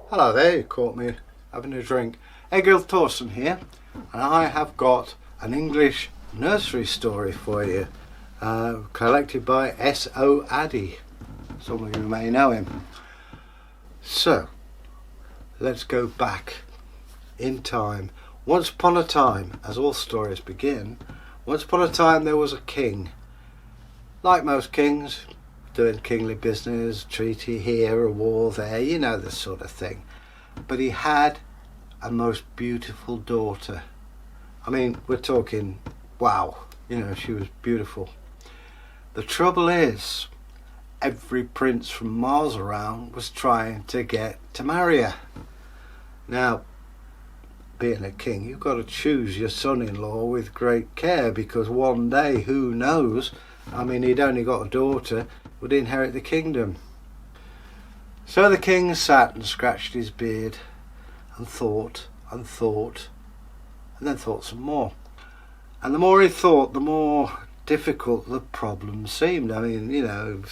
Hello there, you caught me having a drink. Egil Thorsson here, and I have got an English nursery story for you, collected by S.O. Addy. Some of you may know him. So, let's go back in time. Once upon a time, as all stories begin, once upon a time there was a king. Like most kings, doing kingly business, treaty here, a war there, you know, this sort of thing. But he had a most beautiful daughter. I mean, we're talking, wow, you know, she was beautiful. The trouble is, every prince from miles around was trying to get to marry her. Now, being a king, you've got to choose your son-in-law with great care, because one day, who knows, I mean, he'd only got a daughter, would inherit the kingdom. So the king sat and scratched his beard and thought, and then thought some more. And the more he thought, the more difficult the problem seemed. I mean, you know,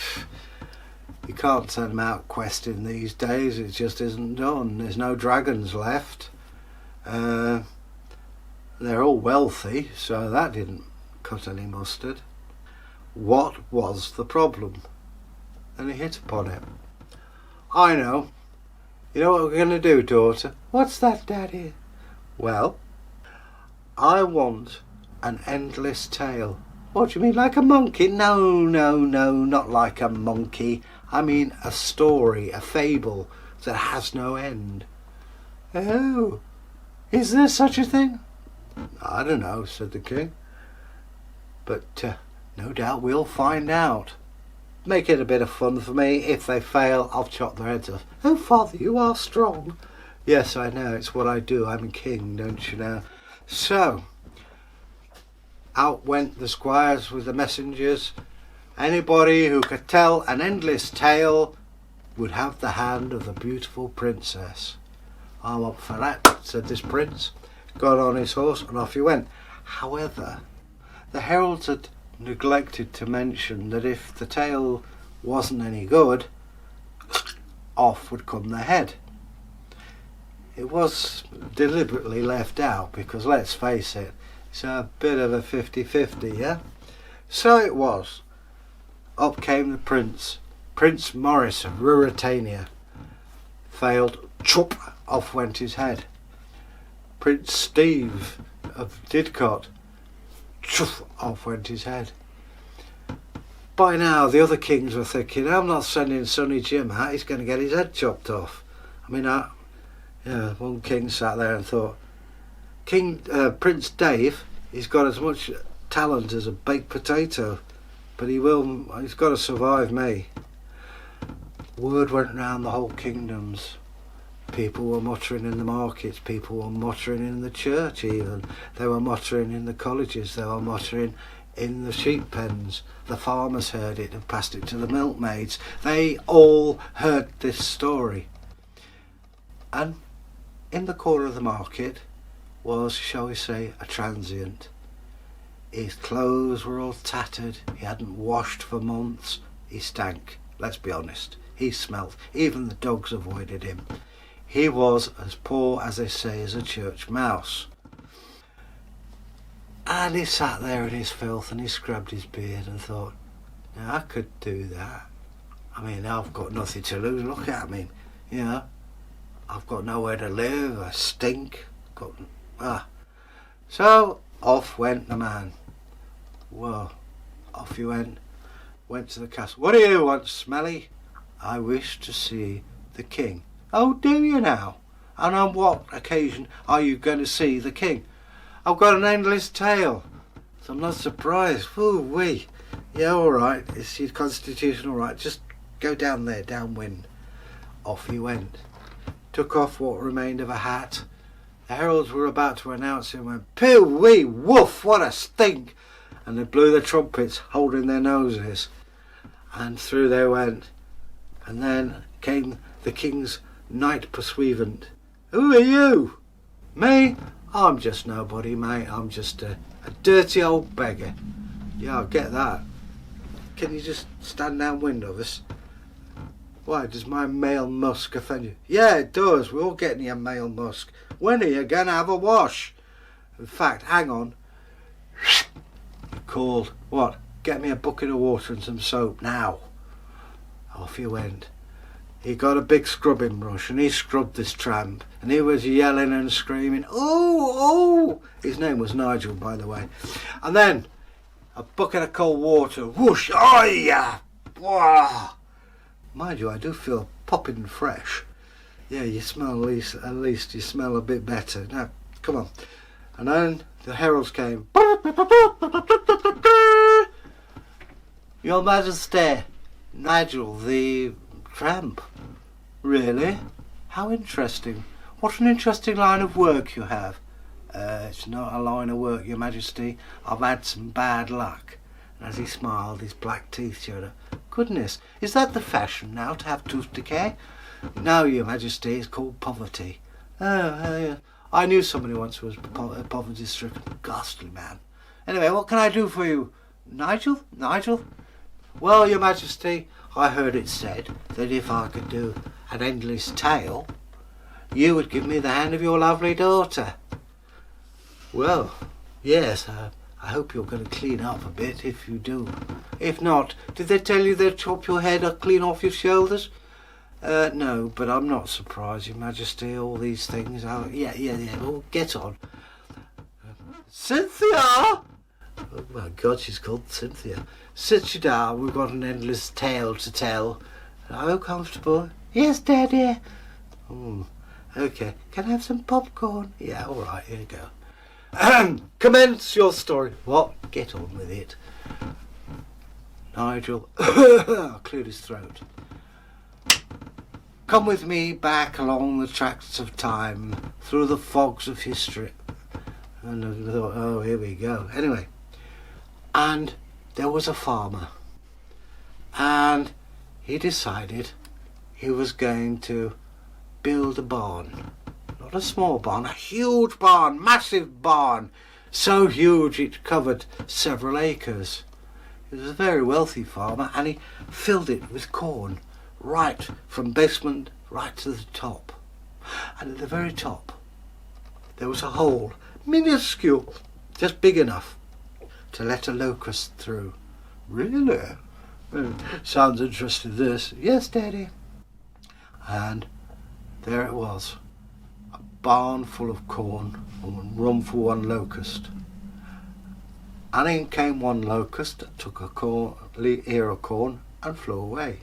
you can't send them out questing these days, it just isn't done. There's no dragons left. They're all wealthy, so that didn't cut any mustard. What was the problem? And he hit upon it. I know. You know what we're going to do, daughter? What's that, Daddy? Well, I want an endless tale. What do you mean, like a monkey? No, not like a monkey. I mean a story, a fable that has no end. Oh, is there such a thing? I don't know, said the king. But no doubt we'll find out. Make it a bit of fun for me. If they fail, I'll chop their heads off. Oh, Father, you are strong. Yes, I know. It's what I do. I'm a king, don't you know? So, out went the squires with the messengers. Anybody who could tell an endless tale would have the hand of the beautiful princess. I'm up for that, said this prince. Got on his horse and off he went. However, the heralds had neglected to mention that if the tale wasn't any good, off would come the head. It was deliberately left out because, let's face it, it's a bit of a 50-50, yeah? So it was. Up came the prince, Prince Maurice of Ruritania. Failed, chop, off went his head. Prince Steve of Didcot, chuff, off went his head. By now the other kings were thinking, I'm not sending Sonny Jim out, he's going to get his head chopped off. I mean, one king sat there and thought, Prince Dave, he's got as much talent as a baked potato, but he's got to survive me. Word went round the whole kingdoms. People were muttering in the markets, people were muttering in the church even. They were muttering in the colleges, they were muttering in the sheep pens. The farmers heard it and passed it to the milkmaids. They all heard this story. And in the corner of the market was, shall we say, a transient. His clothes were all tattered, he hadn't washed for months, he stank, let's be honest. He smelt, even the dogs avoided him. He was as poor, as they say, as a church mouse. And he sat there in his filth and he scrubbed his beard and thought, now I could do that. I mean, I've got nothing to lose, look at me, you know. I've got nowhere to live, I stink. So off went the man. Well, off he went to the castle. What do you want, Smelly? I wish to see the king. Oh, do you now? And on what occasion are you going to see the king? I've got an endless tale. So I'm not surprised. Ooh-wee. Yeah, all right. It's your constitutional right. Just go down there, downwind. Off he went. Took off what remained of a hat. The heralds were about to announce him when, pooh-wee, woof, what a stink. And they blew their trumpets, holding their noses. And through they went. And then came the king's knight pursuivant. Who are you? Me? I'm just nobody, mate. I'm just a dirty old beggar. Yeah, I'll get that. Can you just stand downwind of us? Why, does my male musk offend you? Yeah, it does. We're all getting your male musk. When are you going to have a wash? In fact, hang on. He called, what? Get me a bucket of water and some soap now. Off he went. He got a big scrubbing brush and he scrubbed this tramp, and he was yelling and screaming, oh! His name was Nigel, by the way. And then a bucket of cold water, whoosh, oh yeah! Wah. Mind you, I do feel popping fresh. Yeah, you smell at least you smell a bit better. Now, come on. And then the heralds came. Your Majesty, Nigel the tramp. Really? How interesting. What an interesting line of work you have. It's not a line of work, Your Majesty. I've had some bad luck. And as he smiled, his black teeth showed up. Goodness, is that the fashion now, to have tooth decay? No, Your Majesty, it's called poverty. Oh, I knew somebody once who was poverty-stricken. Ghastly man. Anyway, what can I do for you? Nigel? Nigel? Well, Your Majesty, I heard it said that if I could do an endless tale, you would give me the hand of your lovely daughter. Well, yes, I hope you're going to clean up a bit if you do. If not, did they tell you they'd chop your head or clean off your shoulders? No, but I'm not surprised, Your Majesty, all these things. Yeah, well, get on. Cynthia! Oh my God, she's called Cynthia. Sit you down, we've got an endless tale to tell. Are you comfortable? Yes, Daddy. Okay, can I have some popcorn? Yeah, all right, here you go. Commence your story. What? Get on with it. Nigel cleared his throat. Come with me back along the tracks of time, through the fogs of history. And I thought, oh, here we go. Anyway, and there was a farmer, and he decided he was going to build a barn. Not a small barn, a huge barn, massive barn, so huge it covered several acres. He was a very wealthy farmer, and he filled it with corn, right from basement right to the top. And at the very top there was a hole, minuscule, just big enough to let a locust through. Really? Sounds interesting, this. Yes, Daddy. And there it was, a barn full of corn and room for one locust. And in came one locust that took a ear of corn and flew away.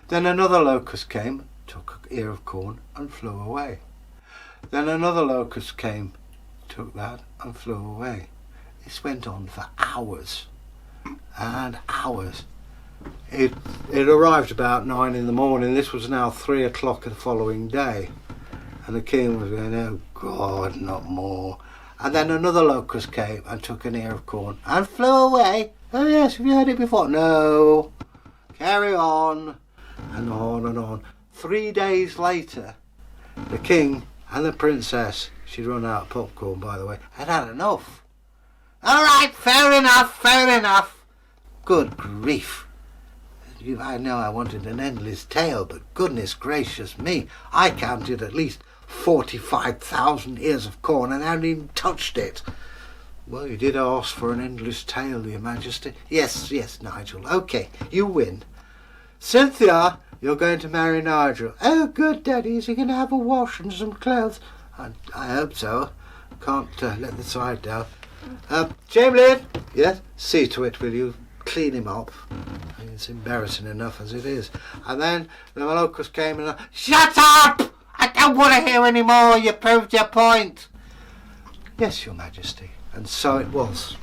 Then another locust came, took an ear of corn and flew away. Then another locust came, took that and flew away. This went on for hours and hours. It arrived about 9 in the morning. This was now 3 o'clock the following day. And the king was going, oh God, not more. And then another locust came and took an ear of corn and flew away. Oh yes, have you heard it before? No. Carry on. And on and on. 3 days later, the king and the princess, she'd run out of popcorn, by the way, had had enough. All right, fair enough. Good grief. I know I wanted an endless tale, but goodness gracious me, I counted at least 45,000 ears of corn and hadn't even touched it. Well, you did ask for an endless tale, Your Majesty. Yes, Nigel. Okay, you win. Cynthia, you're going to marry Nigel. Oh, good, Daddy. Is he going to have a wash and some clothes? I hope so. Can't let the side down. Chamberlain? Yes? See to it, will you? Clean him up. It's embarrassing enough as it is. And then the locust came and... Shut up! I don't want to hear any more. You proved your point. Yes, Your Majesty. And so it was.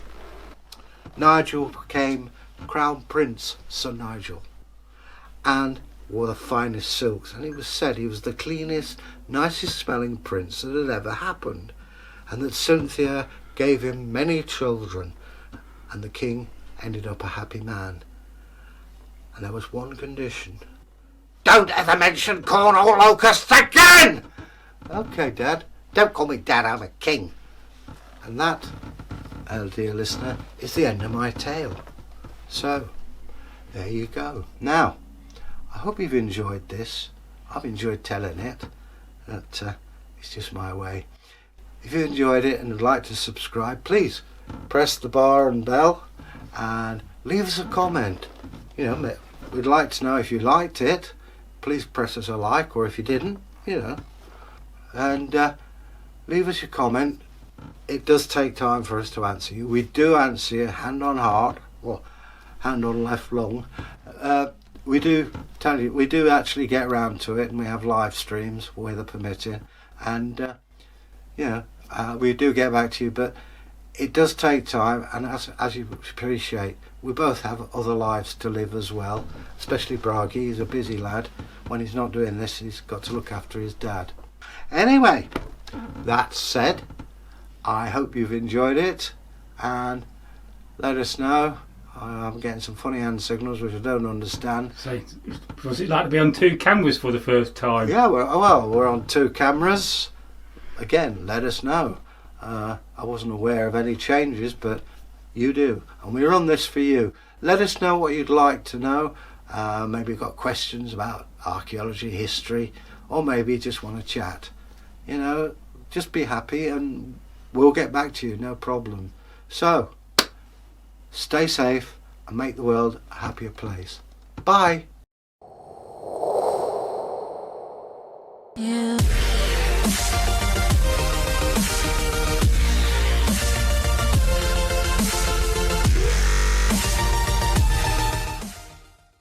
Nigel became Crown Prince, Sir Nigel, and wore the finest silks, and it was said he was the cleanest, nicest smelling prince that had ever happened, and that Cynthia gave him many children, and the king ended up a happy man. And there was one condition. Don't ever mention corn or locusts again! Okay, Dad. Don't call me Dad, I'm a king. And that, dear listener, is the end of my tale. So, there you go. Now, I hope you've enjoyed this. I've enjoyed telling it. It's just my way. If you enjoyed it and would like to subscribe, please press the bar and bell and leave us a comment. You know, we'd like to know if you liked it. Please press us a like, or if you didn't, you know, and leave us your comment. It does take time for us to answer you. We do answer you hand on heart, or hand on left lung. We do tell you, we do actually get around to it, and we have live streams, weather permitting, and you know, we do get back to you, but it does take time, and as you appreciate, we both have other lives to live as well, especially Bragi. He's a busy lad. When he's not doing this, he's got to look after his dad. Anyway, that said, I hope you've enjoyed it, and let us know. I'm getting some funny hand signals which I don't understand. So, was it like to be on 2 cameras for the first time? Yeah, we're on 2 cameras. Again, let us know. I wasn't aware of any changes, but you do, and we run this for you. Let us know what you'd like to know. Maybe you've got questions about archaeology, history, or maybe you just want to chat. You know, just be happy and we'll get back to you, no problem. So, stay safe and make the world a happier place. Bye.